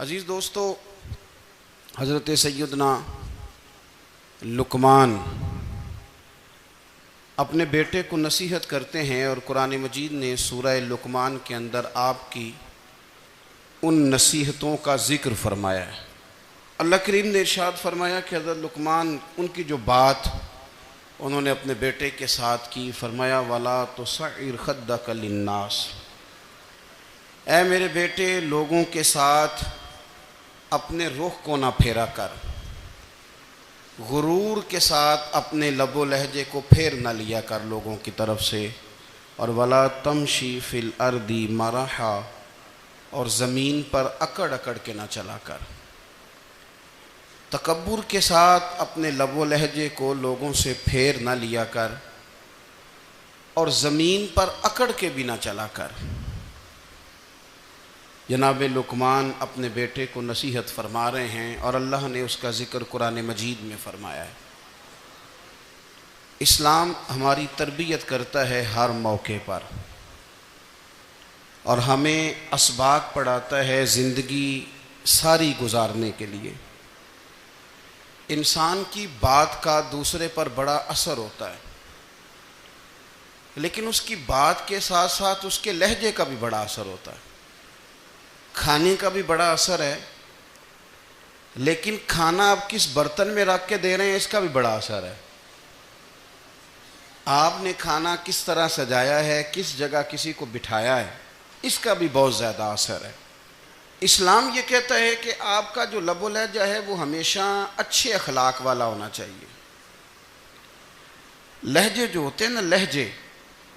عزیز دوستو، حضرت سیدنا لقمان اپنے بیٹے کو نصیحت کرتے ہیں، اور قرآن مجید نے سورہ لقمان کے اندر آپ کی ان نصیحتوں کا ذکر فرمایا ہے۔ اللہ کریم نے ارشاد فرمایا کہ حضرت لقمان ان کی جو بات انہوں نے اپنے بیٹے کے ساتھ کی، فرمایا وَلَا تُصَعِّرْ خَدَّكَ لِلنَّاسِ، اے میرے بیٹے لوگوں کے ساتھ اپنے رخ کو نہ پھیرا کر، غرور کے ساتھ اپنے لب و لہجے کو پھیر نہ لیا کر لوگوں کی طرف سے، اور وَلَا تَمْشِي فِي الْأَرْضِ مَرَحًا، اور زمین پر اکڑ اکڑ کے نہ چلا کر۔ تکبر کے ساتھ اپنے لب و لہجے کو لوگوں سے پھیر نہ لیا کر، اور زمین پر اکڑ کے بھی نہ چلا کر۔ جناب لقمان اپنے بیٹے کو نصیحت فرما رہے ہیں، اور اللہ نے اس کا ذکر قرآن مجید میں فرمایا ہے۔ اسلام ہماری تربیت کرتا ہے ہر موقع پر، اور ہمیں اسباق پڑھاتا ہے زندگی ساری گزارنے کے لیے۔ انسان کی بات کا دوسرے پر بڑا اثر ہوتا ہے، لیکن اس کی بات کے ساتھ ساتھ اس کے لہجے کا بھی بڑا اثر ہوتا ہے۔ کھانے کا بھی بڑا اثر ہے، لیکن کھانا آپ کس برتن میں رکھ کے دے رہے ہیں اس کا بھی بڑا اثر ہے۔ آپ نے کھانا کس طرح سجایا ہے، کس جگہ کسی کو بٹھایا ہے، اس کا بھی بہت زیادہ اثر ہے۔ اسلام یہ کہتا ہے کہ آپ کا جو لب و لہجہ ہے وہ ہمیشہ اچھے اخلاق والا ہونا چاہیے۔ لہجے جو ہوتے ہیں نا، لہجے،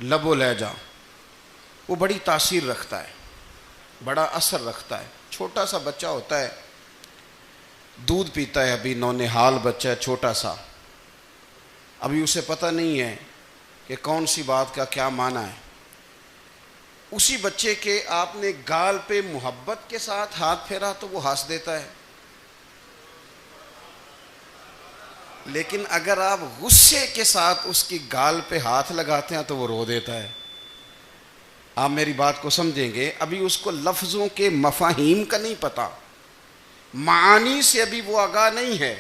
لب و لہجہ، وہ بڑی تاثیر رکھتا ہے، بڑا اثر رکھتا ہے۔ چھوٹا سا بچہ ہوتا ہے، دودھ پیتا ہے، ابھی نونہال بچہ ہے چھوٹا سا، ابھی اسے پتہ نہیں ہے کہ کون سی بات کا کیا معنی ہے۔ اسی بچے کے آپ نے گال پہ محبت کے ساتھ ہاتھ پھیرا تو وہ ہنس دیتا ہے، لیکن اگر آپ غصے کے ساتھ اس کی گال پہ ہاتھ لگاتے ہیں تو وہ رو دیتا ہے۔ آپ میری بات کو سمجھیں گے، ابھی اس کو لفظوں کے مفاہیم کا نہیں پتہ، معانی سے ابھی وہ آگاہ نہیں ہے،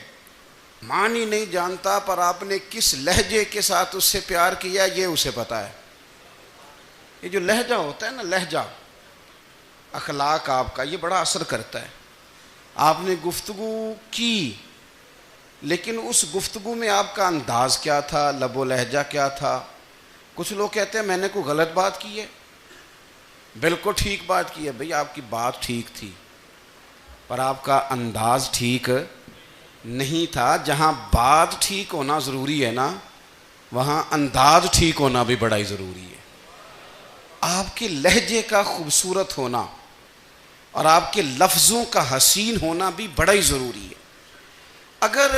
معنی نہیں جانتا، پر آپ نے کس لہجے کے ساتھ اس سے پیار کیا یہ اسے پتہ ہے۔ یہ جو لہجہ ہوتا ہے نا، لہجہ، اخلاق آپ کا، یہ بڑا اثر کرتا ہے۔ آپ نے گفتگو کی، لیکن اس گفتگو میں آپ کا انداز کیا تھا، لب و لہجہ کیا تھا۔ کچھ لوگ کہتے ہیں میں نے کوئی غلط بات کی ہے، بالکل ٹھیک بات کی ہے۔ بھئی آپ کی بات ٹھیک تھی، پر آپ کا انداز ٹھیک نہیں تھا۔ جہاں بات ٹھیک ہونا ضروری ہے نا، وہاں انداز ٹھیک ہونا بھی بڑا ہی ضروری ہے۔ آپ کے لہجے کا خوبصورت ہونا اور آپ کے لفظوں کا حسین ہونا بھی بڑا ہی ضروری ہے۔ اگر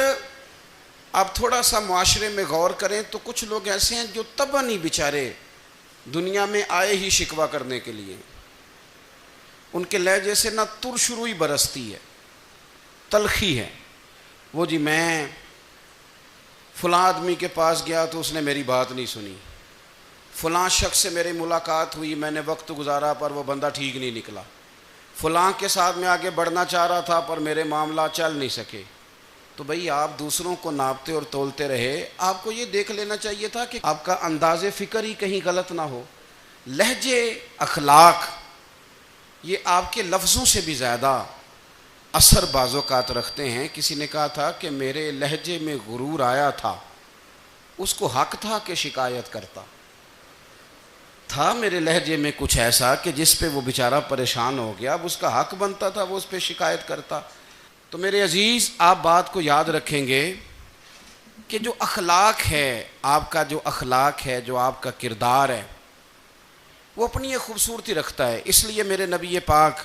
آپ تھوڑا سا معاشرے میں غور کریں تو کچھ لوگ ایسے ہیں جو طبعاً ہی بیچارے دنیا میں آئے ہی شکوہ کرنے کے لیے، ان کے لہجے سے نہ ترش روئی برستی ہے، تلخی ہے۔ وہ جی میں فلاں آدمی کے پاس گیا تو اس نے میری بات نہیں سنی، فلاں شخص سے میری ملاقات ہوئی، میں نے وقت گزارا پر وہ بندہ ٹھیک نہیں نکلا، فلاں کے ساتھ میں آگے بڑھنا چاہ رہا تھا پر میرے معاملات چل نہیں سکے۔ تو بھئی آپ دوسروں کو ناپتے اور تولتے رہے، آپ کو یہ دیکھ لینا چاہیے تھا کہ آپ کا انداز فکر ہی کہیں غلط نہ ہو۔ لہجے، اخلاق، یہ آپ کے لفظوں سے بھی زیادہ اثر بعض اوقات رکھتے ہیں۔ کسی نے کہا تھا کہ میرے لہجے میں غرور آیا تھا، اس کو حق تھا کہ شکایت کرتا تھا، میرے لہجے میں کچھ ایسا کہ جس پہ وہ بیچارہ پریشان ہو گیا، اب اس کا حق بنتا تھا وہ اس پہ شکایت کرتا۔ تو میرے عزیز، آپ بات کو یاد رکھیں گے کہ جو اخلاق ہے، آپ کا جو اخلاق ہے، جو آپ کا کردار ہے، وہ اپنی ایک خوبصورتی رکھتا ہے۔ اس لیے میرے نبی پاک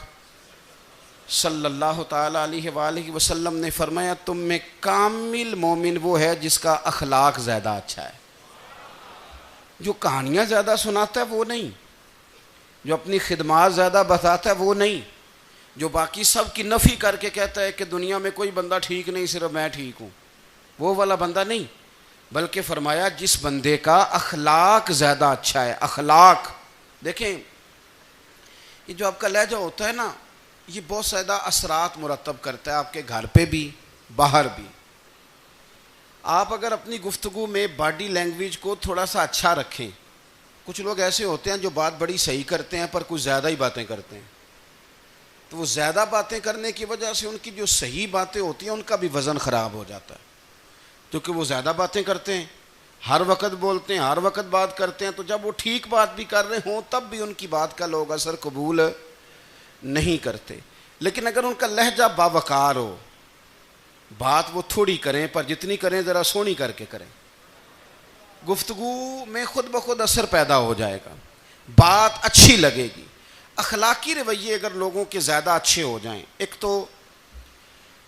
صلی اللہ تعالیٰ علیہ وآلہ وسلم نے فرمایا تم میں کامل مومن وہ ہے جس کا اخلاق زیادہ اچھا ہے۔ جو کہانیاں زیادہ سناتا ہے وہ نہیں، جو اپنی خدمات زیادہ بتاتا ہے وہ نہیں، جو باقی سب کی نفی کر کے کہتا ہے کہ دنیا میں کوئی بندہ ٹھیک نہیں، صرف میں ٹھیک ہوں، وہ والا بندہ نہیں، بلکہ فرمایا جس بندے کا اخلاق زیادہ اچھا ہے۔ اخلاق دیکھیں، یہ جو آپ کا لہجہ ہوتا ہے نا، یہ بہت زیادہ اثرات مرتب کرتا ہے آپ کے گھر پہ بھی باہر بھی. آپ اگر اپنی گفتگو میں باڈی لینگویج کو تھوڑا سا اچھا رکھیں. کچھ لوگ ایسے ہوتے ہیں جو بات بڑی صحیح کرتے ہیں پر کچھ زیادہ ہی باتیں کرتے ہیں, تو وہ زیادہ باتیں کرنے کی وجہ سے ان کی جو صحیح باتیں ہوتی ہیں ان کا بھی وزن خراب ہو جاتا ہے, کیونکہ وہ زیادہ باتیں کرتے ہیں, ہر وقت بولتے ہیں, ہر وقت بات کرتے ہیں. تو جب وہ ٹھیک بات بھی کر رہے ہوں تب بھی ان کی بات کا لوگ اثر قبول نہیں کرتے. لیکن اگر ان کا لہجہ باوقار ہو, بات وہ تھوڑی کریں پر جتنی کریں ذرا سونی کر کے کریں, گفتگو میں خود بخود اثر پیدا ہو جائے گا, بات اچھی لگے گی. اخلاقی رویے اگر لوگوں کے زیادہ اچھے ہو جائیں, ایک تو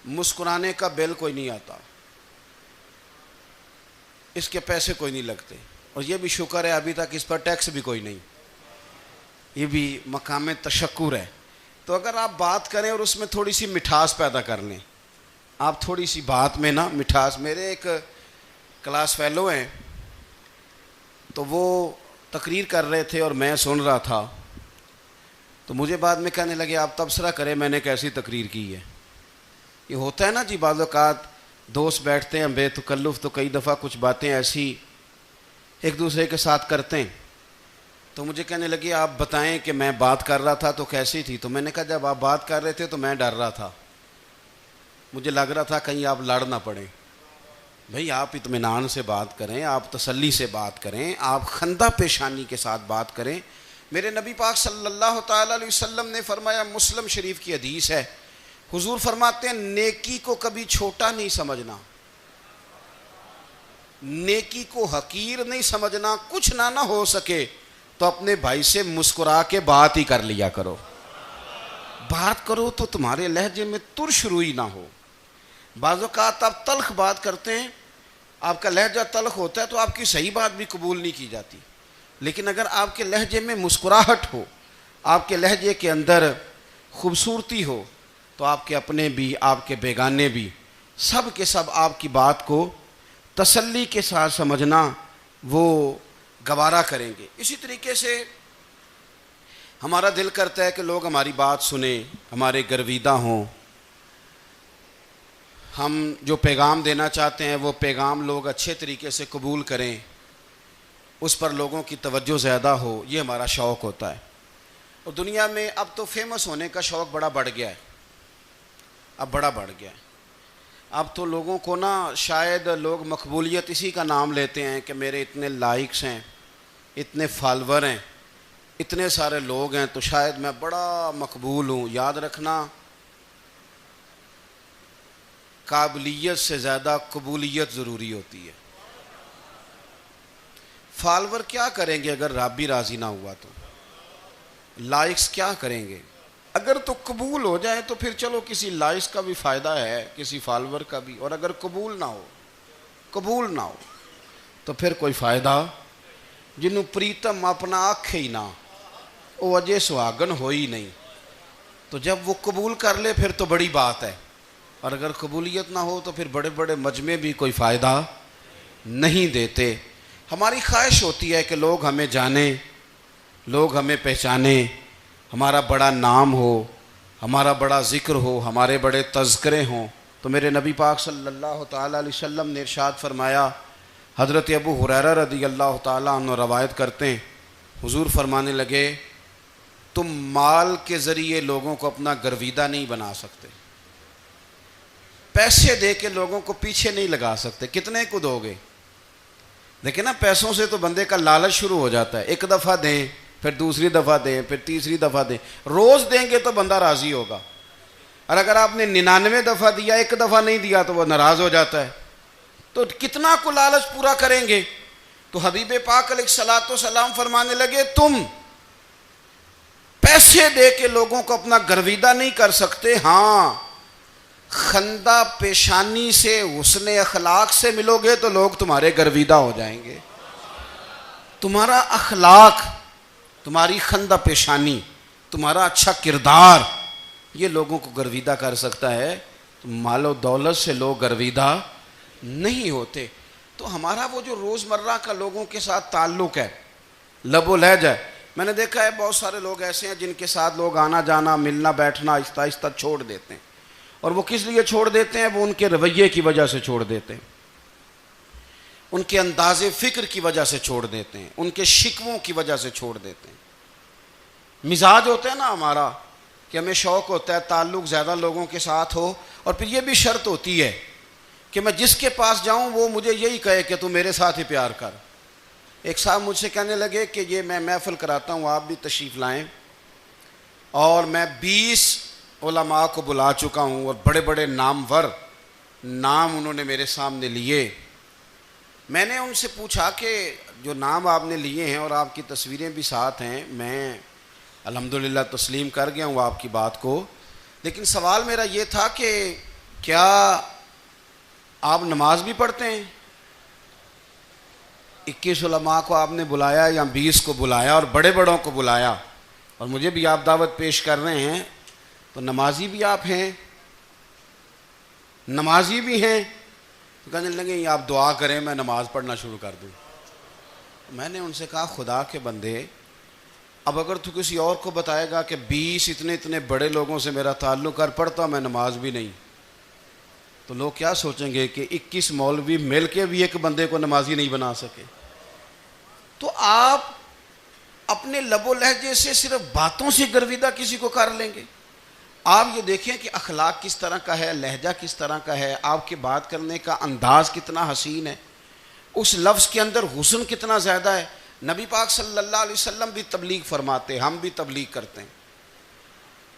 مسکرانے کا بل کوئی نہیں آتا, اس کے پیسے کوئی نہیں لگتے, اور یہ بھی شکر ہے ابھی تک اس پر ٹیکس بھی کوئی نہیں, یہ بھی مقام تشکر ہے. تو اگر آپ بات کریں اور اس میں تھوڑی سی مٹھاس پیدا کر لیں, آپ تھوڑی سی بات میں نا مٹھاس. میرے ایک کلاس فیلو ہیں, تو وہ تقریر کر رہے تھے اور میں سن رہا تھا, تو مجھے بعد میں کہنے لگے آپ تبصرہ کریں میں نے کیسی تقریر کی ہے. یہ ہوتا ہے نا جی, بعض اوقات دوست بیٹھتے ہیں بے تکلف تو کئی دفعہ کچھ باتیں ایسی ایک دوسرے کے ساتھ کرتے ہیں. تو مجھے کہنے لگے آپ بتائیں کہ میں بات کر رہا تھا تو کیسی تھی. تو میں نے کہا جب آپ بات کر رہے تھے تو میں ڈر رہا تھا, مجھے لگ رہا تھا کہیں آپ لڑ نہ پڑیں. بھئی آپ اطمینان سے بات کریں, آپ تسلی سے بات کریں, آپ خندہ پیشانی کے ساتھ بات کریں. میرے نبی پاک صلی اللہ تعالی علیہ وسلم نے فرمایا, مسلم شریف کی حدیث ہے, حضور فرماتے ہیں نیکی کو کبھی چھوٹا نہیں سمجھنا, نیکی کو حقیر نہیں سمجھنا. کچھ نہ ہو سکے تو اپنے بھائی سے مسکرا کے بات ہی کر لیا کرو. بات کرو تو تمہارے لہجے میں ترش روئی نہ ہو. بعض اوقات آپ تلخ بات کرتے ہیں, آپ کا لہجہ تلخ ہوتا ہے تو آپ کی صحیح بات بھی قبول نہیں کی جاتی. لیکن اگر آپ کے لہجے میں مسکراہٹ ہو, آپ کے لہجے کے اندر خوبصورتی ہو, تو آپ کے اپنے بھی آپ کے بیگانے بھی سب کے سب آپ کی بات کو تسلی کے ساتھ سمجھنا وہ گوارا کریں گے. اسی طریقے سے ہمارا دل کرتا ہے کہ لوگ ہماری بات سنیں, ہمارے گرویدہ ہوں, ہم جو پیغام دینا چاہتے ہیں وہ پیغام لوگ اچھے طریقے سے قبول کریں, اس پر لوگوں کی توجہ زیادہ ہو, یہ ہمارا شوق ہوتا ہے. اور دنیا میں اب تو فیمس ہونے کا شوق بڑا بڑھ گیا ہے, اب بڑا بڑھ گیا ہے. اب تو لوگوں کو نا شاید لوگ مقبولیت اسی کا نام لیتے ہیں کہ میرے اتنے لائکس ہیں, اتنے فالور ہیں, اتنے سارے لوگ ہیں تو شاید میں بڑا مقبول ہوں. یاد رکھنا, قابلیت سے زیادہ قبولیت ضروری ہوتی ہے. فالور کیا کریں گے اگر رب بھی راضی نہ ہوا تو؟ لائکس کیا کریں گے؟ اگر تو قبول ہو جائے تو پھر چلو کسی لائکس کا بھی فائدہ ہے, کسی فالور کا بھی. اور اگر قبول نہ ہو تو پھر کوئی فائدہ. جنوں پریتم اپنا آکھے ہی نہ, وہ اجے سہاگن ہو ہی نہیں. تو جب وہ قبول کر لے پھر تو بڑی بات ہے, اور اگر قبولیت نہ ہو تو پھر بڑے بڑے مجمع بھی کوئی فائدہ نہیں دیتے. ہماری خواہش ہوتی ہے کہ لوگ ہمیں جانیں, لوگ ہمیں پہچانیں, ہمارا بڑا نام ہو, ہمارا بڑا ذکر ہو, ہمارے بڑے تذکرے ہوں. تو میرے نبی پاک صلی اللہ تعالیٰ علیہ وسلم نے ارشاد فرمایا, حضرت ابو ہریرہ رضی اللہ تعالیٰ عنہ روایت کرتے ہیں, حضور فرمانے لگے تم مال کے ذریعے لوگوں کو اپنا گرویدہ نہیں بنا سکتے, پیسے دے کے لوگوں کو پیچھے نہیں لگا سکتے. کتنے کو دو گے؟ دیکھیں نا, پیسوں سے تو بندے کا لالچ شروع ہو جاتا ہے. ایک دفعہ دیں, پھر دوسری دفعہ دیں, پھر تیسری دفعہ دیں. روز دیں گے تو بندہ راضی ہوگا, اور اگر آپ نے 99 دفعہ دیا, ایک دفعہ نہیں دیا تو وہ ناراض ہو جاتا ہے. تو کتنا کو لالچ پورا کریں گے؟ تو حبیب پاک علیہ الصلوۃ والسلام فرمانے لگے تم پیسے دے کے لوگوں کو اپنا گرویدہ نہیں کر سکتے, ہاں خندہ پیشانی سے, حسن اخلاق سے ملو گے تو لوگ تمہارے گرویدہ ہو جائیں گے. تمہارا اخلاق, تمہاری خندہ پیشانی, تمہارا اچھا کردار, یہ لوگوں کو گرویدہ کر سکتا ہے. مال و دولت سے لوگ گرویدہ نہیں ہوتے. تو ہمارا وہ جو روزمرہ کا لوگوں کے ساتھ تعلق ہے, لب و لہجہ ہے, میں نے دیکھا ہے بہت سارے لوگ ایسے ہیں جن کے ساتھ لوگ آنا جانا ملنا بیٹھنا آہستہ آہستہ چھوڑ دیتے ہیں، اور وہ کس لیے چھوڑ دیتے ہیں؟ وہ ان کے رویے کی وجہ سے چھوڑ دیتے ہیں، ان کے انداز فکر کی وجہ سے چھوڑ دیتے ہیں، ان کے شکووں کی وجہ سے چھوڑ دیتے ہیں۔ مزاج ہوتا ہے نا ہمارا کہ ہمیں شوق ہوتا ہے تعلق زیادہ لوگوں کے ساتھ ہو، اور پھر یہ بھی شرط ہوتی ہے کہ میں جس کے پاس جاؤں وہ مجھے یہی کہے کہ تو میرے ساتھ ہی پیار کر۔ ایک صاحب مجھ سے کہنے لگے کہ یہ میں محفل کراتا ہوں، آپ بھی تشریف لائیں، اور میں 20 علماء کو بلا چکا ہوں اور بڑے بڑے نامور نام انہوں نے میرے سامنے لیے۔ میں نے ان سے پوچھا کہ جو نام آپ نے لیے ہیں اور آپ کی تصویریں بھی ساتھ ہیں، میں الحمدللہ تسلیم کر گیا ہوں آپ کی بات کو، لیکن سوال میرا یہ تھا کہ کیا آپ نماز بھی پڑھتے ہیں؟ 21 علماء کو آپ نے بلایا یا 20 کو بلایا اور بڑے بڑوں کو بلایا، اور مجھے بھی آپ دعوت پیش کر رہے ہیں، تو نمازی بھی آپ ہیں؟ نمازی بھی ہیں؟ تو کہنے لگے آپ دعا کریں میں نماز پڑھنا شروع کر دوں۔ میں نے ان سے کہا خدا کے بندے، اب اگر تو کسی اور کو بتائے گا کہ 20 اتنے بڑے لوگوں سے میرا تعلق کر پڑتا میں نماز بھی نہیں، تو لوگ کیا سوچیں گے کہ 21 مولوی مل کے بھی ایک بندے کو نمازی نہیں بنا سکے۔ تو آپ اپنے لب و لہجے سے صرف باتوں سے گرویدہ کسی کو کر لیں گے؟ آپ یہ دیکھیں کہ اخلاق کس طرح کا ہے، لہجہ کس طرح کا ہے، آپ کے بات کرنے کا انداز کتنا حسین ہے، اس لفظ کے اندر حسن کتنا زیادہ ہے۔ نبی پاک صلی اللہ علیہ وسلم بھی تبلیغ فرماتے، ہم بھی تبلیغ کرتے ہیں۔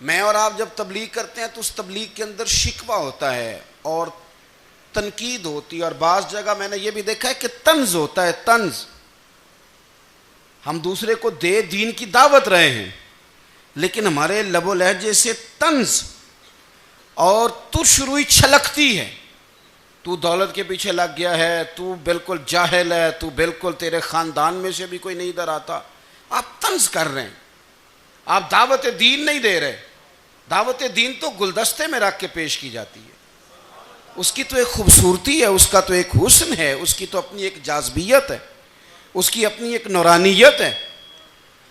میں اور آپ جب تبلیغ کرتے ہیں تو اس تبلیغ کے اندر شکوہ ہوتا ہے اور تنقید ہوتی ہے، اور بعض جگہ میں نے یہ بھی دیکھا ہے کہ طنز ہوتا ہے، طنز۔ ہم دوسرے کو دین کی دعوت رہے ہیں، لیکن ہمارے لب و لہجے سے طنز اور ترش روئی چھلکتی ہے۔ تو دولت کے پیچھے لگ گیا ہے، تو بالکل جاہل ہے، تو بالکل تیرے خاندان میں سے بھی کوئی نہیں ادھر آتا۔ آپ طنز کر رہے ہیں، آپ دعوت دین نہیں دے رہے۔ دعوت دین تو گلدستے میں رکھ کے پیش کی جاتی ہے، اس کی تو ایک خوبصورتی ہے، اس کا تو ایک حسن ہے، اس کی تو اپنی ایک جاذبیت ہے، اس کی اپنی ایک نورانیت ہے۔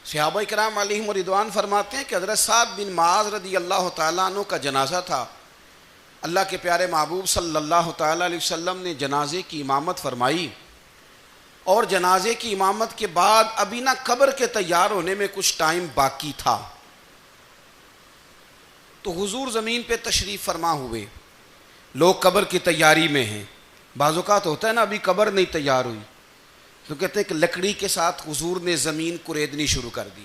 صحابہ کرام علیہم رضوان فرماتے ہیں کہ حضرت سعد بن معاذ رضی اللہ تعالیٰ عنہ کا جنازہ تھا، اللہ کے پیارے محبوب صلی اللہ تعالیٰ علیہ وسلم نے جنازے کی امامت فرمائی، اور جنازے کی امامت کے بعد ابھی نہ قبر کے تیار ہونے میں کچھ ٹائم باقی تھا، تو حضور زمین پہ تشریف فرما ہوئے، لوگ قبر کی تیاری میں ہیں۔ بعض اوقات ہوتا ہے نا ابھی قبر نہیں تیار ہوئی، تو کہتے ہیں کہ لکڑی کے ساتھ حضور نے زمین کریدنی شروع کر دی،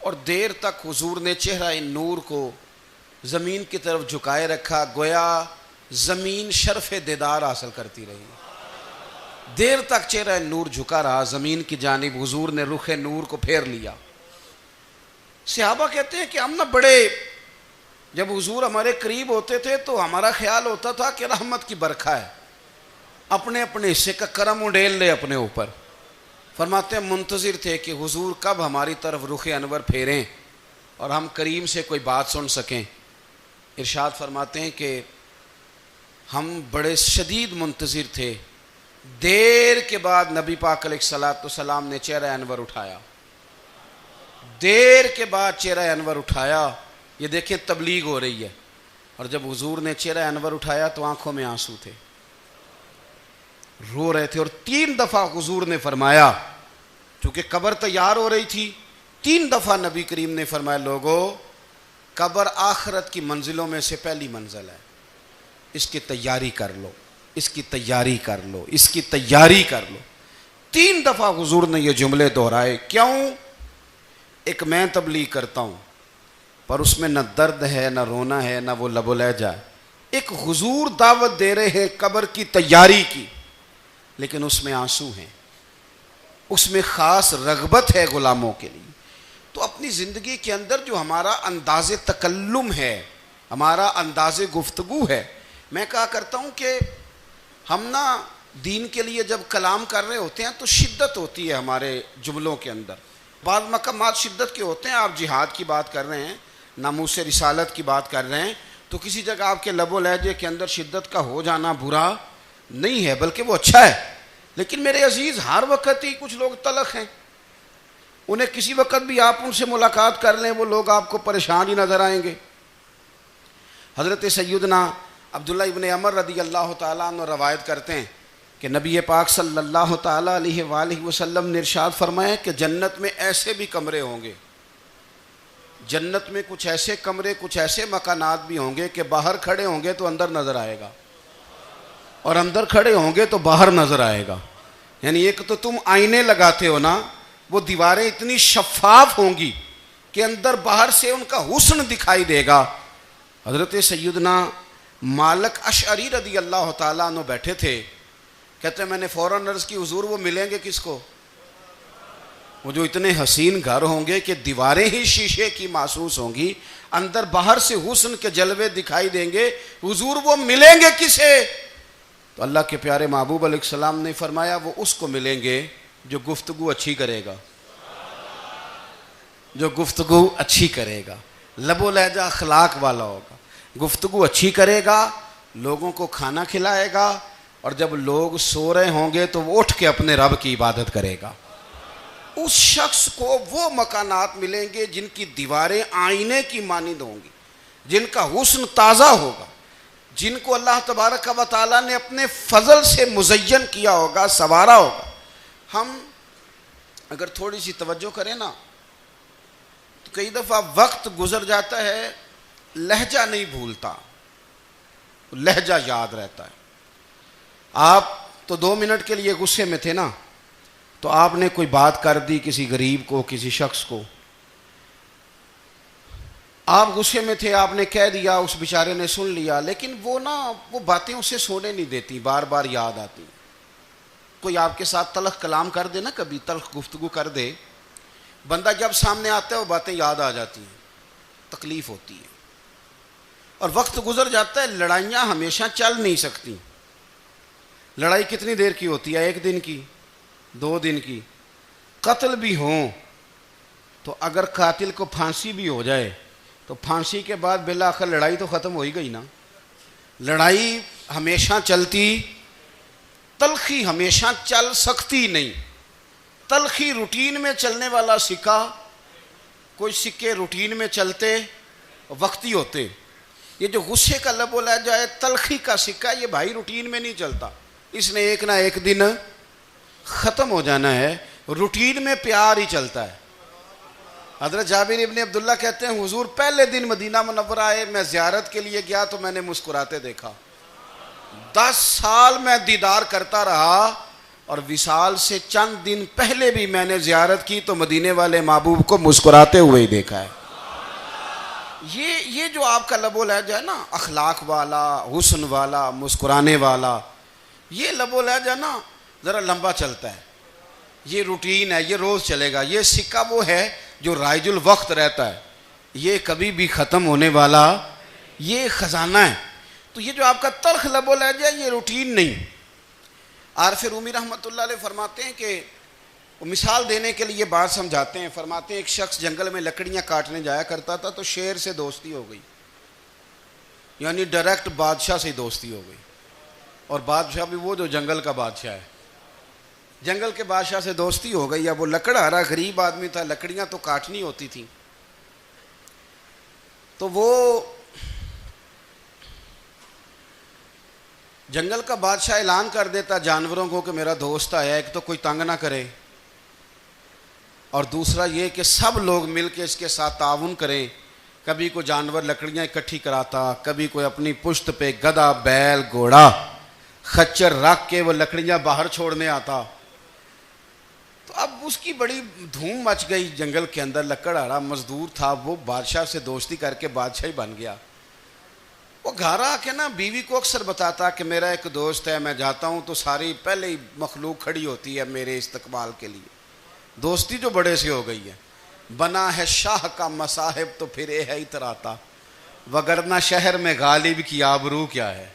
اور دیر تک حضور نے چہرہ نور کو زمین کی طرف جھکائے رکھا، گویا زمین شرف دیدار حاصل کرتی رہی۔ دیر تک چہرہ نور جھکا رہا زمین کی جانب، حضور نے رخ نور کو پھیر لیا۔ صحابہ کہتے ہیں کہ ہم نہ بڑے، جب حضور ہمارے قریب ہوتے تھے تو ہمارا خیال ہوتا تھا کہ رحمت کی برکھا ہے، اپنے اپنے حصے کا کرم اڈیل لے اپنے اوپر۔ فرماتے ہیں منتظر تھے کہ حضور کب ہماری طرف رخ انور پھیریں اور ہم کریم سے کوئی بات سن سکیں۔ ارشاد فرماتے ہیں کہ ہم بڑے شدید منتظر تھے، دیر کے بعد نبی پاک علیہ الصلوۃ والسلام نے چہرہ انور اٹھایا، دیر کے بعد چہرہ انور اٹھایا۔ یہ دیکھیں تبلیغ ہو رہی ہے، اور جب حضور نے چہرہ انور اٹھایا تو آنکھوں میں آنسو تھے، رو رہے تھے، اور 3 دفعہ حضور نے فرمایا، چونکہ قبر تیار ہو رہی تھی، 3 دفعہ نبی کریم نے فرمایا لوگو قبر آخرت کی منزلوں میں سے پہلی منزل ہے، اس کی تیاری کر لو، اس کی تیاری کر لو، اس کی تیاری کر لو۔ 3 دفعہ حضور نے یہ جملے دہرائے۔ کیوں؟ ایک میں تبلیغ کرتا ہوں پر اس میں نہ درد ہے، نہ رونا ہے، نہ وہ لب و لہجہ ہے۔ ایک حضور دعوت دے رہے ہیں قبر کی تیاری کی، لیکن اس میں آنسو ہیں، اس میں خاص رغبت ہے غلاموں کے لیے۔ تو اپنی زندگی کے اندر جو ہمارا انداز تکلم ہے، ہمارا انداز گفتگو ہے، میں کہا کرتا ہوں کہ ہم نا دین کے لیے جب کلام کر رہے ہوتے ہیں تو شدت ہوتی ہے ہمارے جملوں کے اندر، بعض مقامات شدت کے ہوتے ہیں۔ آپ جہاد کی بات کر رہے ہیں، ناموس رسالت کی بات کر رہے ہیں، تو کسی جگہ آپ کے لب و لہجے کے اندر شدت کا ہو جانا برا نہیں ہے، بلکہ وہ اچھا ہے۔ لیکن میرے عزیز ہر وقت ہی کچھ لوگ تلخ ہیں، انہیں کسی وقت بھی آپ ان سے ملاقات کر لیں وہ لوگ آپ کو پریشان ہی نظر آئیں گے۔ حضرت سیدنا عبداللہ ابن عمر رضی اللہ تعالیٰ عنہ روایت کرتے ہیں کہ نبی پاک صلی اللہ تعالیٰ علیہ وآلہ وسلم نے ارشاد فرمایا کہ جنت میں ایسے بھی کمرے ہوں گے، جنت میں کچھ ایسے کمرے، کچھ ایسے مکانات بھی ہوں گے کہ باہر کھڑے ہوں گے تو اندر نظر آئے گا، اور اندر کھڑے ہوں گے تو باہر نظر آئے گا۔ یعنی ایک تو تم آئینے لگاتے ہو نا، وہ دیواریں اتنی شفاف ہوں گی کہ اندر باہر سے ان کا حسن دکھائی دے گا۔ حضرت سیدنا مالک اشعری رضی اللہ تعالیٰ عنہ بیٹھے تھے، کہتے ہیں میں نے فوراً عرض کی حضور وہ ملیں گے کس کو؟ وہ جو اتنے حسین گھر ہوں گے کہ دیواریں ہی شیشے کی محسوس ہوں گی، اندر باہر سے حسن کے جلوے دکھائی دیں گے، حضور وہ ملیں گے کسے؟ تو اللہ کے پیارے محبوب علیہ السلام نے فرمایا وہ اس کو ملیں گے جو گفتگو اچھی کرے گا، جو گفتگو اچھی کرے گا، لب و لہجہ اخلاق والا ہوگا، گفتگو اچھی کرے گا، لوگوں کو کھانا کھلائے گا، اور جب لوگ سو رہے ہوں گے تو وہ اٹھ کے اپنے رب کی عبادت کرے گا۔ اس شخص کو وہ مکانات ملیں گے جن کی دیواریں آئینے کی مانند ہوں گی، جن کا حسن تازہ ہوگا، جن کو اللہ تبارک و تعالیٰ نے اپنے فضل سے مزین کیا ہوگا، سنوارا ہوگا۔ ہم اگر تھوڑی سی توجہ کریں نا تو کئی دفعہ وقت گزر جاتا ہے، لہجہ نہیں بھولتا، لہجہ یاد رہتا ہے۔ آپ تو 2 منٹ کے لیے غصے میں تھے نا، تو آپ نے کوئی بات کر دی کسی غریب کو، کسی شخص کو، آپ غصے میں تھے، آپ نے کہہ دیا، اس بیچارے نے سن لیا، لیکن وہ باتیں اسے سونے نہیں دیتی، بار بار یاد آتی۔ کوئی آپ کے ساتھ تلخ کلام کر دے نا، کبھی تلخ گفتگو کر دے، بندہ جب سامنے آتا ہے وہ باتیں یاد آ جاتی ہیں، تکلیف ہوتی ہے، اور وقت گزر جاتا ہے۔ لڑائیاں ہمیشہ چل نہیں سکتی۔ لڑائی کتنی دیر کی ہوتی ہے؟ 1 دن کی، 2 دن کی۔ قتل بھی ہوں تو اگر قاتل کو پھانسی بھی ہو جائے تو پھانسی کے بعد بالآخر لڑائی تو ختم ہو ہی گئی نا۔ لڑائی ہمیشہ چلتی، تلخی ہمیشہ چل سکتی نہیں۔ تلخی روٹین میں چلنے والا سکہ، کوئی سکے روٹین میں چلتے وقتی ہوتے، یہ جو غصے کا لب و لہجہ ہے، تلخی کا سکہ، یہ بھائی روٹین میں نہیں چلتا، اس نے ایک نہ ایک دن ختم ہو جانا ہے۔ روٹین میں پیار ہی چلتا ہے۔ حضرت جابر ابن عبداللہ کہتے ہیں حضور پہلے دن مدینہ منورہ آئے، میں زیارت کے لیے گیا تو میں نے مسکراتے دیکھا۔ 10 سال میں دیدار کرتا رہا، اور وصال سے چند دن پہلے بھی میں نے زیارت کی تو مدینے والے محبوب کو مسکراتے ہوئے ہی دیکھا ہے۔ یہ جو آپ کا لب و لہجہ ہے نا، اخلاق والا، حسن والا، مسکرانے والا، یہ لب و لہجہ نا ذرا لمبا چلتا ہے، یہ روٹین ہے، یہ روز چلے گا۔ یہ سکہ وہ ہے جو رائج الوقت رہتا ہے، یہ کبھی بھی ختم ہونے والا یہ خزانہ ہے۔ تو یہ جو آپ کا تلخ لب و لہجہ ہے، یہ روٹین نہیں۔ عارف رومی رحمۃ اللہ علیہ فرماتے ہیں کہ وہ مثال دینے کے لیے بات سمجھاتے ہیں، فرماتے ہیں ایک شخص جنگل میں لکڑیاں کاٹنے جایا کرتا تھا تو شیر سے دوستی ہو گئی، یعنی ڈائریکٹ بادشاہ سے دوستی ہو گئی، اور بادشاہ بھی وہ جو جنگل کا بادشاہ ہے، جنگل کے بادشاہ سے دوستی ہو گئی۔ اب وہ لکڑہارا غریب آدمی تھا، لکڑیاں تو کاٹنی ہوتی تھیں، تو وہ جنگل کا بادشاہ اعلان کر دیتا جانوروں کو کہ میرا دوست آیا، ایک تو کوئی تنگ نہ کرے، اور دوسرا یہ کہ سب لوگ مل کے اس کے ساتھ تعاون کریں۔ کبھی کوئی جانور لکڑیاں اکٹھی کراتا، کبھی کوئی اپنی پشت پہ گدھا، بیل، گھوڑا، خچر رکھ کے وہ لکڑیاں باہر چھوڑنے آتا۔ تو اب اس کی بڑی دھوم مچ گئی جنگل کے اندر، لکڑہارا مزدور تھا، وہ بادشاہ سے دوستی کر کے بادشاہ ہی بن گیا۔ وہ گھر آ کے نا بیوی کو اکثر بتاتا کہ میرا ایک دوست ہے، میں جاتا ہوں تو ساری پہلے ہی مخلوق کھڑی ہوتی ہے میرے استقبال کے لیے۔ دوستی جو بڑے سے ہو گئی ہے، بنا ہے شاہ کا مصاحب تو پھرے ہے اتراتا، وگرنہ شہر میں غالب کی آبرو کیا ہے۔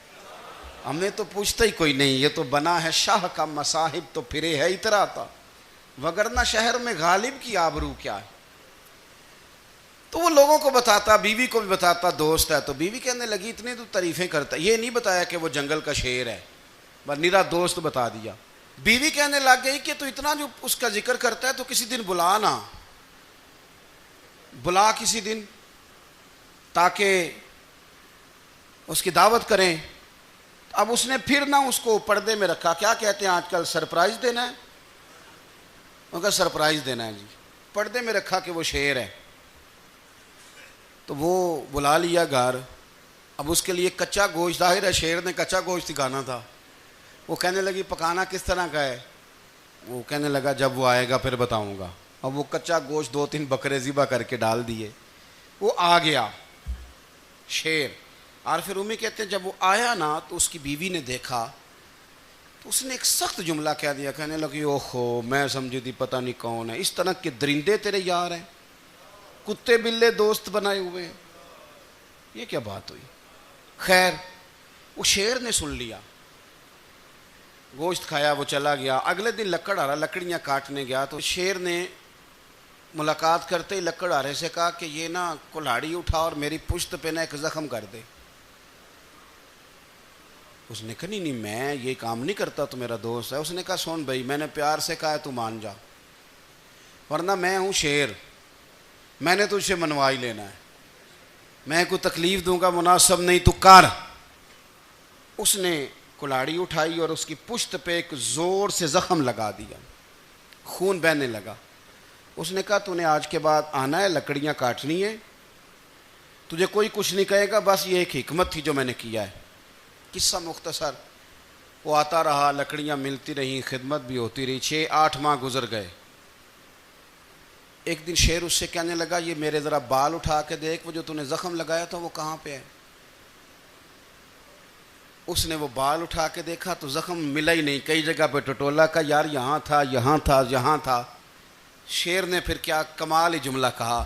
ہم نے تو پوچھتا ہی کوئی نہیں، یہ تو بنا ہے شاہ کا مصاحب تو پھرے ہے اتراتا، وگرنہ شہر میں غالب کی آبرو کیا ہے۔ تو وہ لوگوں کو بتاتا، بیوی کو بھی بتاتا دوست ہے، تو بیوی کہنے لگی اتنی تو تعریفیں کرتا، یہ نہیں بتایا کہ وہ جنگل کا شیر ہے، بس نیرا دوست بتا دیا۔ بیوی کہنے لگ گئی کہ تو اتنا جو اس کا ذکر کرتا ہے تو کسی دن بلا نا، بلا کسی دن تاکہ اس کی دعوت کریں. اب اس نے پھر نہ اس کو پردے میں رکھا. کیا کہتے ہیں آج کل؟ سرپرائز دینا ہے. ان کا سرپرائز دینا ہے جی. پردے میں رکھا کہ وہ شیر ہے. تو وہ بلا لیا گھر. اب اس کے لیے کچا گوشت، ظاہر ہے شیر نے کچا گوشت کھانا تھا. وہ کہنے لگی پکانا کس طرح کا ہے؟ وہ کہنے لگا جب وہ آئے گا پھر بتاؤں گا. اب وہ کچا گوشت 2-3 بکرے ذبح کر کے ڈال دیے. وہ آ گیا شیر. اور پھر امی کہتے ہیں جب وہ آیا نا تو اس کی بیوی نے دیکھا تو اس نے ایک سخت جملہ کہہ دیا. کہنے لگی اوہو میں سمجھی تھی پتہ نہیں کون ہے. اس طرح کے درندے تیرے یار ہیں، کتے بلے دوست بنائے ہوئے ہیں. یہ کیا بات ہوئی؟ خیر وہ شیر نے سن لیا، گوشت کھایا، وہ چلا گیا. اگلے دن لکڑ ہارا لکڑیاں کاٹنے گیا تو شیر نے ملاقات کرتے ہی لکڑ ہارے سے کہا کہ یہ نا کلہاڑی اٹھا اور میری پشت پہ نا ایک زخم کر دے. اس نے کہا نہیں میں یہ کام نہیں کرتا، تو میرا دوست ہے. اس نے کہا سن بھائی میں نے پیار سے کہا ہے تو مان جا، ورنہ میں ہوں شیر، میں نے تجھ سے منوا ہی لینا ہے. میں کوئی تکلیف دوں گا مناسب نہیں، تو کر. اس نے کلاڑی اٹھائی اور اس کی پشت پہ ایک زور سے زخم لگا دیا، خون بہنے لگا. اس نے کہا تو نے آج کے بعد آنا ہے، لکڑیاں کاٹنی ہے، تجھے کوئی کچھ نہیں کہے گا، بس یہ ایک حکمت تھی جو میں نے کیا ہے. قصہ مختصر. وہ آتا رہا، لکڑیاں ملتی رہیں، خدمت بھی ہوتی رہی. 6-8 ماہ گزر گئے. ایک دن شیر اس سے کہنے لگا یہ میرے ذرا بال اٹھا کے دیکھ، وہ جو تو نے زخم لگایا تھا وہ کہاں پہ ہے؟ اس نے وہ بال اٹھا کے دیکھا تو زخم ملا ہی نہیں. کئی جگہ پہ ٹٹولا کا یار یہاں تھا یہاں تھا یہاں تھا. شیر نے پھر کیا کمال ہی جملہ کہا.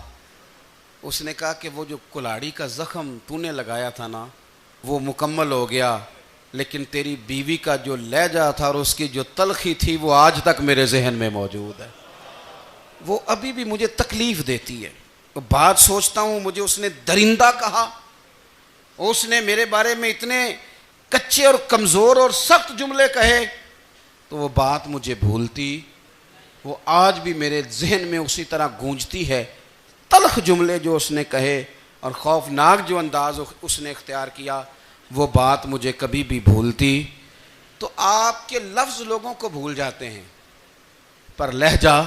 اس نے کہا کہ وہ جو کلاڑی کا زخم تو نے لگایا تھا نا وہ مکمل ہو گیا، لیکن تیری بیوی کا جو لہجہ تھا اور اس کی جو تلخی تھی وہ آج تک میرے ذہن میں موجود ہے. وہ ابھی بھی مجھے تکلیف دیتی ہے. بات سوچتا ہوں مجھے اس نے درندہ کہا، اس نے میرے بارے میں اتنے کچے اور کمزور اور سخت جملے کہے، تو وہ بات مجھے بھولتی، وہ آج بھی میرے ذہن میں اسی طرح گونجتی ہے. تلخ جملے جو اس نے کہے اور خوفناک جو انداز اس نے اختیار کیا، وہ بات مجھے کبھی بھی بھولتی. تو آپ کے لفظ لوگوں کو بھول جاتے ہیں پر لہجہ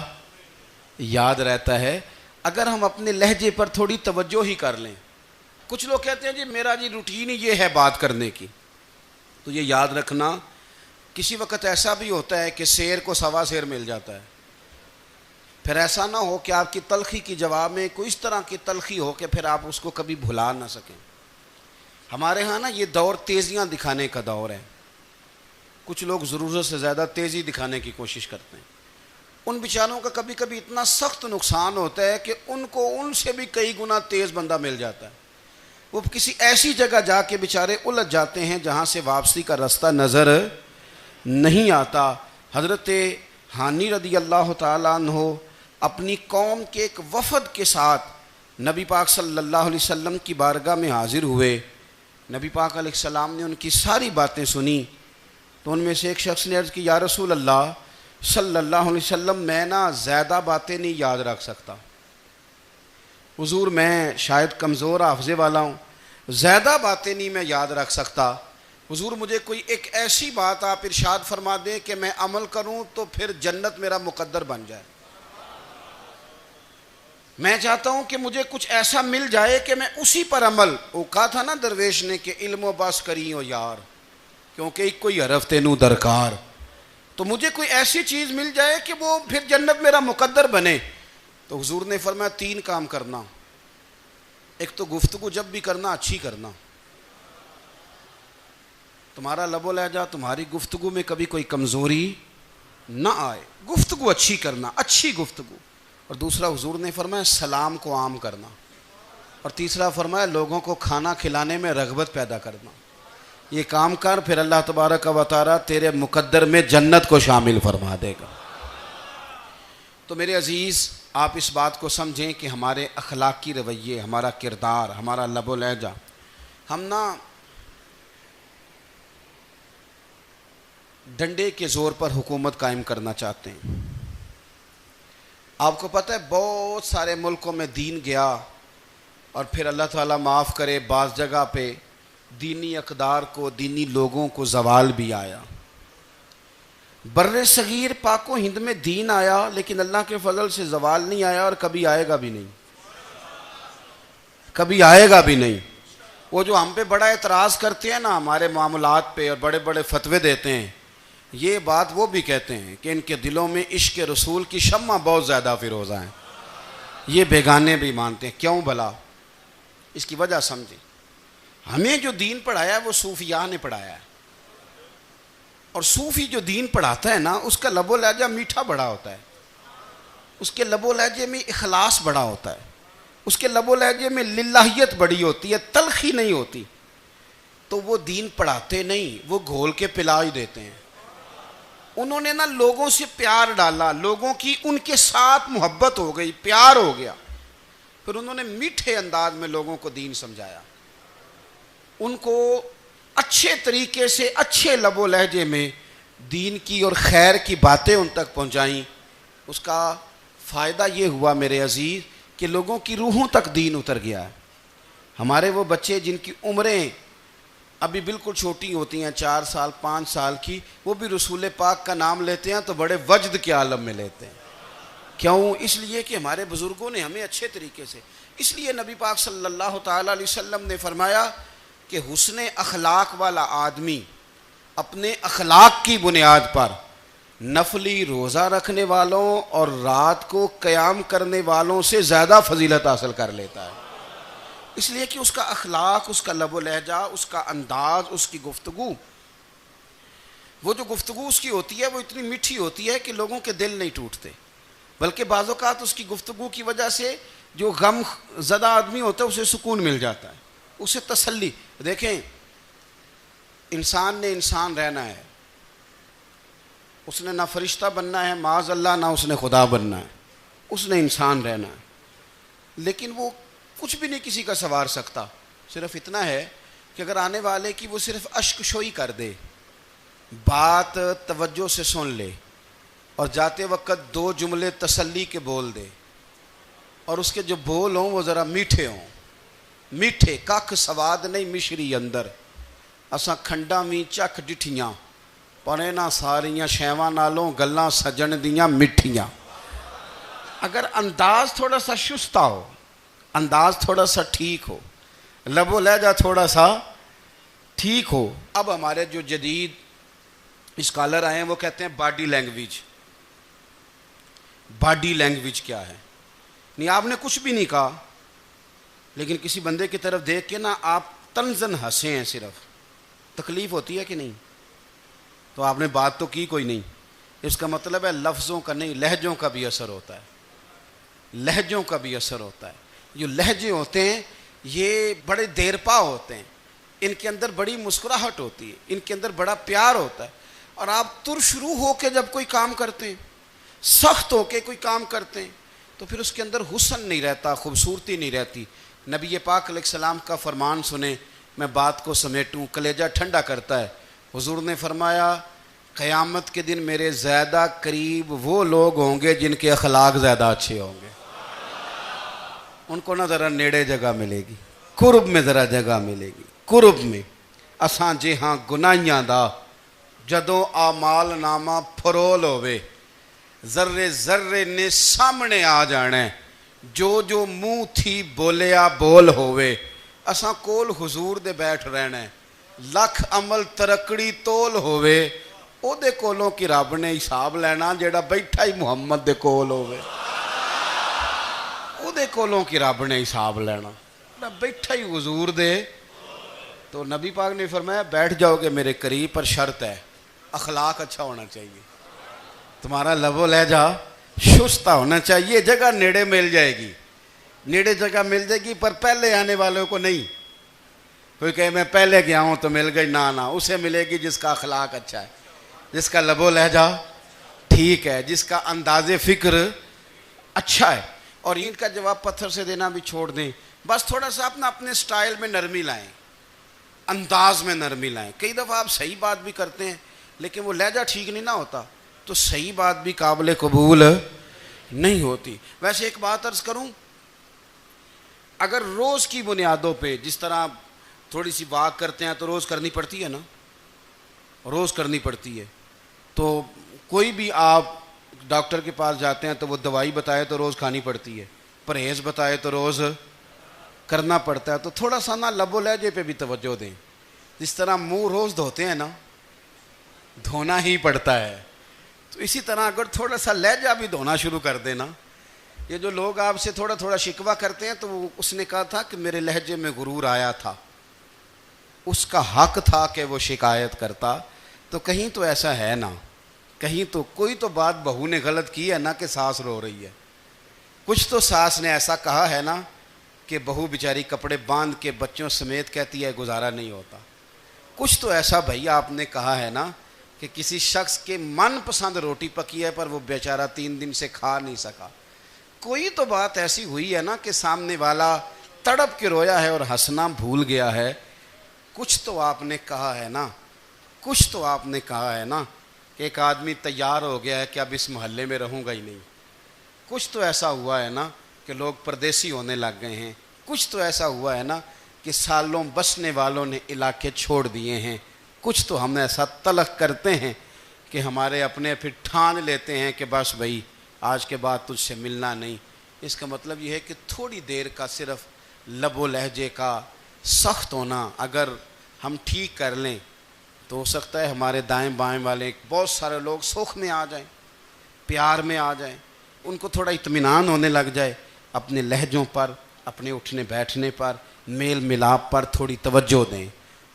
یاد رہتا ہے اگر ہم اپنے لہجے پر تھوڑی توجہ ہی کر لیں. کچھ لوگ کہتے ہیں جی میرا جی روٹین ہی یہ ہے بات کرنے کی. تو یہ یاد رکھنا کسی وقت ایسا بھی ہوتا ہے کہ شیر کو سوا شیر مل جاتا ہے. پھر ایسا نہ ہو کہ آپ کی تلخی کی جواب میں کوئی اس طرح کی تلخی ہو کہ پھر آپ اس کو کبھی بھلا نہ سکیں. ہمارے ہاں نا یہ دور تیزیاں دکھانے کا دور ہے. کچھ لوگ ضرورت سے زیادہ تیزی دکھانے کی کوشش کرتے ہیں. ان بیچاروں کا کبھی کبھی اتنا سخت نقصان ہوتا ہے کہ ان کو ان سے بھی کئی گنا تیز بندہ مل جاتا ہے. وہ کسی ایسی جگہ جا کے بیچارے الجھ جاتے ہیں جہاں سے واپسی کا راستہ نظر نہیں آتا. حضرت ہانی رضی اللہ تعالیٰ عنہ اپنی قوم کے ایک وفد کے ساتھ نبی پاک صلی اللہ علیہ وسلم کی بارگاہ میں حاضر ہوئے. نبی پاک علیہ السلام نے ان کی ساری باتیں سنی. تو ان میں سے ایک شخص نے عرض کی یا رسول اللہ صلی اللہ علیہ وسلم میں نا زیادہ باتیں نہیں یاد رکھ سکتا. حضور میں شاید کمزور حافظے والا ہوں، زیادہ باتیں نہیں میں یاد رکھ سکتا. حضور مجھے کوئی ایک ایسی بات آپ ارشاد فرما دیں کہ میں عمل کروں تو پھر جنت میرا مقدر بن جائے. میں چاہتا ہوں کہ مجھے کچھ ایسا مل جائے کہ میں اسی پر عمل. وہ کہا تھا نا درویش نے کہ علم و بس کری ہو یار کیونکہ ایک کوئی حرف تینوں درکار. تو مجھے کوئی ایسی چیز مل جائے کہ وہ پھر جنت میرا مقدر بنے. تو حضور نے فرمایا 3 کام کرنا. ایک تو گفتگو جب بھی کرنا اچھی کرنا. تمہارا لب و لہجہ تمہاری گفتگو میں کبھی کوئی کمزوری نہ آئے. گفتگو اچھی کرنا، اچھی گفتگو. اور دوسرا حضور نے فرمایا سلام کو عام کرنا. اور تیسرا فرمایا لوگوں کو کھانا کھلانے میں رغبت پیدا کرنا. یہ کام کر پھر اللہ تبارک و تعالی تیرے مقدر میں جنت کو شامل فرما دے گا. تو میرے عزیز آپ اس بات کو سمجھیں کہ ہمارے اخلاقی رویے، ہمارا کردار، ہمارا لب و لہجہ، ہم نا ڈنڈے کے زور پر حکومت قائم کرنا چاہتے ہیں. آپ کو پتہ ہے بہت سارے ملکوں میں دین گیا اور پھر اللہ تعالیٰ معاف کرے بعض جگہ پہ دینی اقدار کو، دینی لوگوں کو زوال بھی آیا۔ بر صغیر پاک و ہند میں دین آیا لیکن اللہ کے فضل سے زوال نہیں آیا اور کبھی آئے گا بھی نہیں، کبھی آئے گا بھی نہیں۔ وہ جو ہم پہ بڑا اعتراض کرتے ہیں نا ہمارے معاملات پہ اور بڑے بڑے فتوے دیتے ہیں، یہ بات وہ بھی کہتے ہیں کہ ان کے دلوں میں عشق رسول کی شمع بہت زیادہ فیروزہ ہیں، یہ بیگانے بھی مانتے ہیں۔ کیوں بھلا؟ اس کی وجہ سمجھیں، ہمیں جو دین پڑھایا ہے وہ صوفیاء نے پڑھایا ہے، اور صوفی جو دین پڑھاتا ہے نا اس کا لب و لہجہ میٹھا بڑا ہوتا ہے، اس کے لب و لہجے میں اخلاص بڑا ہوتا ہے، اس کے لب و لہجے میں للہیت بڑی ہوتی ہے، تلخی نہیں ہوتی۔ تو وہ دین پڑھاتے نہیں، وہ گھول کے پلا ہی دیتے ہیں۔ انہوں نے نا لوگوں سے پیار ڈالا، لوگوں کی ان کے ساتھ محبت ہو گئی، پیار ہو گیا، پھر انہوں نے میٹھے انداز میں لوگوں کو دین سمجھایا، ان کو اچھے طریقے سے اچھے لب و لہجے میں دین کی اور خیر کی باتیں ان تک پہنچائیں۔ اس کا فائدہ یہ ہوا میرے عزیز کہ لوگوں کی روحوں تک دین اتر گیا ہے۔ ہمارے وہ بچے جن کی عمریں ابھی بالکل چھوٹی ہوتی ہیں، 4 سال 5 سال کی، وہ بھی رسول پاک کا نام لیتے ہیں تو بڑے وجد کے عالم میں لیتے ہیں۔ کیوں؟ اس لیے کہ ہمارے بزرگوں نے ہمیں اچھے طریقے سے، اس لیے نبی پاک صلی اللہ تعالیٰ علیہ وسلم نے فرمایا کہ حسن اخلاق والا آدمی اپنے اخلاق کی بنیاد پر نفلی روزہ رکھنے والوں اور رات کو قیام کرنے والوں سے زیادہ فضیلت حاصل کر لیتا ہے، اس لیے کہ اس کا اخلاق، اس کا لب و لہجہ، اس کا انداز، اس کی گفتگو، وہ جو گفتگو اس کی ہوتی ہے وہ اتنی میٹھی ہوتی ہے کہ لوگوں کے دل نہیں ٹوٹتے، بلکہ بعض اوقات اس کی گفتگو کی وجہ سے جو غم زدہ آدمی ہوتا ہے اسے سکون مل جاتا ہے، اسے تسلی۔ دیکھیں، انسان نے انسان رہنا ہے، اس نے نہ فرشتہ بننا ہے معاذ اللہ، نہ اس نے خدا بننا ہے، اس نے انسان رہنا ہے، لیکن وہ کچھ بھی نہیں کسی کا سنوار سکتا، صرف اتنا ہے کہ اگر آنے والے کی وہ صرف اشک شوئی کر دے، بات توجہ سے سن لے اور جاتے وقت 2 جملے تسلی کے بول دے، اور اس کے جو بول ہوں وہ ذرا میٹھے ہوں، میٹھے، ککھ سواد نہیں مشری اندر، اساں کھنڈاں وی چکھ ڈٹھیاں پر انہاں ساریاں شیواں نالوں گلاں سجن دیاں مٹھیاں۔ اگر انداز تھوڑا سا شستہ ہو، انداز تھوڑا سا ٹھیک ہو، لب و لہجہ تھوڑا سا ٹھیک ہو۔ اب ہمارے جو جدید اسکالر آئے ہیں وہ کہتے ہیں باڈی لینگویج۔ باڈی لینگویج کیا ہے؟ نہیں، آپ نے کچھ بھی نہیں کہا لیکن کسی بندے کی طرف دیکھ کے نا آپ طنزاً ہنسے ہیں، صرف تکلیف ہوتی ہے کہ نہیں؟ تو آپ نے بات تو کی کوئی نہیں، اس کا مطلب ہے لفظوں کا نہیں، لہجوں کا بھی اثر ہوتا ہے، لہجوں کا بھی اثر ہوتا ہے۔ جو لہجے ہوتے ہیں یہ بڑے دیر پا ہوتے ہیں، ان کے اندر بڑی مسکراہٹ ہوتی ہے، ان کے اندر بڑا پیار ہوتا ہے، اور آپ ترشروح ہو کے جب کوئی کام کرتے ہیں، سخت ہو کے کوئی کام کرتے ہیں، تو پھر اس کے اندر حسن نہیں رہتا، خوبصورتی نہیں رہتی۔ نبی پاک علیہ السلام کا فرمان سنیں، میں بات کو سمیٹوں، کلیجہ ٹھنڈا کرتا ہے۔ حضور نے فرمایا قیامت کے دن میرے زیادہ قریب وہ لوگ ہوں گے جن کے اخلاق زیادہ اچھے ہوں گے، ان کو نہ ذرا نیڑے جگہ ملے گی، قرب میں ذرا جگہ ملے گی، قرب میں۔ اساں جے ہاں گناہیاں دا جدوں اعمال نامہ پھرول ہوئے، ذرے ذرے نے سامنے آ جانے، جو جو منہ تھی بولیا بول ہوئے، اساں کول حضور دے بیٹھ رہنے، لکھ عمل ترکڑی تول ہوئے، او دے کولوں کی رب نے حساب لینا جیڑا بیٹھا ہی محمد دے کول ہوئے، او دے کولوں کی رب نے حساب لینا بیٹھا ہی حضور دے۔ تو نبی پاک نے فرمایا بیٹھ جاؤ گے میرے قریب، پر شرط ہے اخلاق اچھا ہونا چاہیے، تمہارا لب و لہجہ شستہ ہونا چاہیے، جگہ نیڑے مل جائے گی، نیڑے جگہ مل جائے گی، پر پہلے آنے والوں کو نہیں۔ کوئی کہے میں پہلے گیا ہوں تو مل گئی، نہ اسے ملے گی جس کا اخلاق اچھا ہے، جس کا لب و لہجہ ٹھیک ہے، جس کا انداز فکر اچھا ہے۔ اور ان کا جواب پتھر سے دینا بھی چھوڑ دیں، بس تھوڑا سا اپنے سٹائل میں نرمی لائیں، انداز میں نرمی لائیں۔ کئی دفعہ آپ صحیح بات بھی کرتے ہیں لیکن وہ لہجہ ٹھیک نہیں نہ ہوتا، تو صحیح بات بھی قابل قبول نہیں ہوتی۔ ویسے ایک بات عرض کروں، اگر روز کی بنیادوں پہ جس طرح تھوڑی سی واک کرتے ہیں تو روز کرنی پڑتی ہے نا، روز کرنی پڑتی ہے، تو کوئی بھی آپ ڈاکٹر کے پاس جاتے ہیں تو وہ دوائی بتائے تو روز کھانی پڑتی ہے، پرہیز بتائے تو روز کرنا پڑتا ہے۔ تو تھوڑا سا نا لب و لہجے پہ بھی توجہ دیں، جس طرح منہ روز دھوتے ہیں نا، دھونا ہی پڑتا ہے، تو اسی طرح اگر تھوڑا سا لہجہ بھی دھونا شروع کر دینا۔ یہ جو لوگ آپ سے تھوڑا تھوڑا شکوہ کرتے ہیں، تو اس نے کہا تھا کہ میرے لہجے میں غرور آیا تھا، اس کا حق تھا کہ وہ شکایت کرتا، تو کہیں تو ایسا ہے نا، کہیں تو کوئی تو بات بہو نے غلط کی ہے نا کہ ساس رو رہی ہے، کچھ تو ساس نے ایسا کہا ہے نا کہ بہو بیچاری کپڑے باندھ کے بچوں سمیت کہتی ہے گزارا نہیں ہوتا، کچھ تو ایسا بھائی آپ نے کہا ہے نا کہ کسی شخص کے من پسند روٹی پکی ہے پر وہ بیچارہ 3 دن سے کھا نہیں سکا، کوئی تو بات ایسی ہوئی ہے نا کہ سامنے والا تڑپ کے رویا ہے اور ہنسنا بھول گیا ہے، کچھ تو آپ نے کہا ہے نا، کچھ تو آپ نے کہا ہے نا کہ ایک آدمی تیار ہو گیا ہے کہ اب اس محلے میں رہوں گا ہی نہیں، کچھ تو ایسا ہوا ہے نا کہ لوگ پردیسی ہونے لگ گئے ہیں، کچھ تو ایسا ہوا ہے نا کہ سالوں بسنے والوں نے علاقے چھوڑ دیے ہیں، کچھ تو ہم ایسا تلق کرتے ہیں کہ ہمارے اپنے پھر ٹھان لیتے ہیں کہ بس بھائی آج کے بعد تجھ سے ملنا نہیں۔ اس کا مطلب یہ ہے کہ تھوڑی دیر کا صرف لب و لہجے کا سخت ہونا اگر ہم ٹھیک کر لیں تو ہو سکتا ہے ہمارے دائیں بائیں والے بہت سارے لوگ سوکھ میں آ جائیں، پیار میں آ جائیں، ان کو تھوڑا اطمینان ہونے لگ جائے، اپنے لہجوں پر، اپنے اٹھنے بیٹھنے پر، میل ملاپ پر تھوڑی توجہ دیں،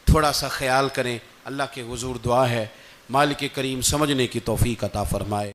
تھوڑا سا خیال کریں۔ اللہ کے حضور دعا ہے مالک کریم سمجھنے کی توفیق عطا فرمائے۔